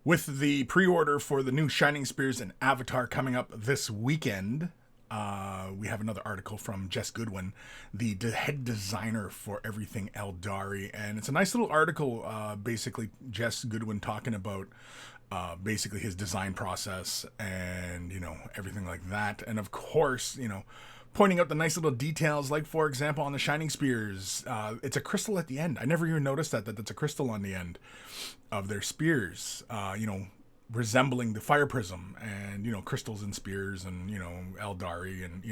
With the pre-order for the new Shining Spears and Avatar coming up this weekend, we have another article from Jes Goodwin, the head designer for everything Aeldari, and it's a nice little article. Basically, Jes Goodwin talking about basically his design process and everything like that, and of course pointing out the nice little details, like for example on the Shining Spears, it's a crystal at the end. I never even noticed that's a crystal on the end of their spears. Resembling the fire prism, and crystals and spears, and Aeldari, and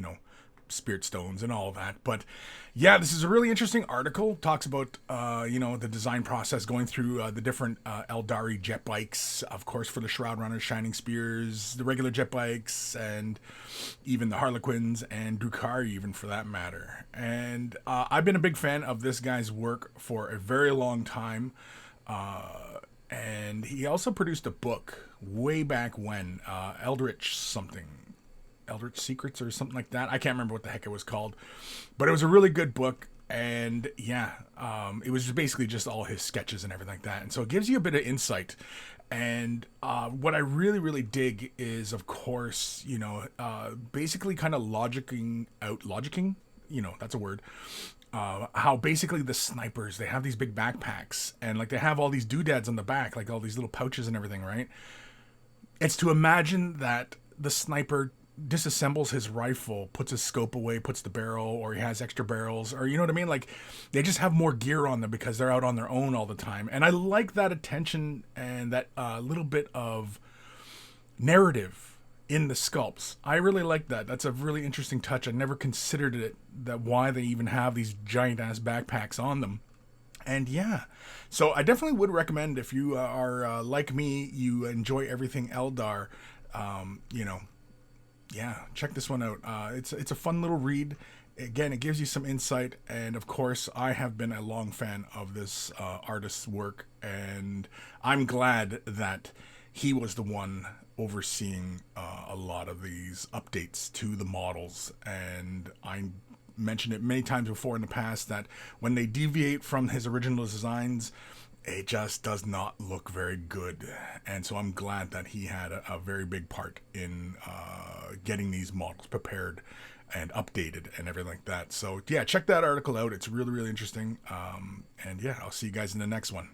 spirit stones and all of that. But yeah, this is a really interesting article. Talks about the design process, going through the different Aeldari jet bikes, of course, for the Shroud runners, Shining Spears, the regular jet bikes, and even the Harlequins and Drukhari, even for that matter. And I've been a big fan of this guy's work for a very long time. And he also produced a book way back when, Eldritch Secrets or something like that. I can't remember what the heck it was called, but it was a really good book. And yeah, it was basically just all his sketches and everything like that. And so it gives you a bit of insight. And what I really, really dig is, of course, basically kind of logicking, that's a word. How basically the snipers, they have these big backpacks, and like they have all these doodads on the back, like all these little pouches and everything, right? It's to imagine that the sniper disassembles his rifle, puts his scope away, puts the barrel, or he has extra barrels, or you know what I mean? Like they just have more gear on them because they're out on their own all the time. And I like that attention and that little bit of narrative in the sculpts. I really like that. That's a really interesting touch. I never considered it, that why they even have these giant ass backpacks on them. And yeah, so I definitely would recommend, if you are like me, you enjoy everything Eldar, yeah, check this one out. It's a fun little read. Again, it gives you some insight, and of course, I have been a long fan of this artist's work, and I'm glad that he was the one overseeing a lot of these updates to the models. And I mentioned it many times before in the past that when they deviate from his original designs, it just does not look very good. And so I'm glad that he had a very big part in getting these models prepared and updated and everything like that. So yeah, check that article out. It's really, really interesting. And yeah, I'll see you guys in the next one.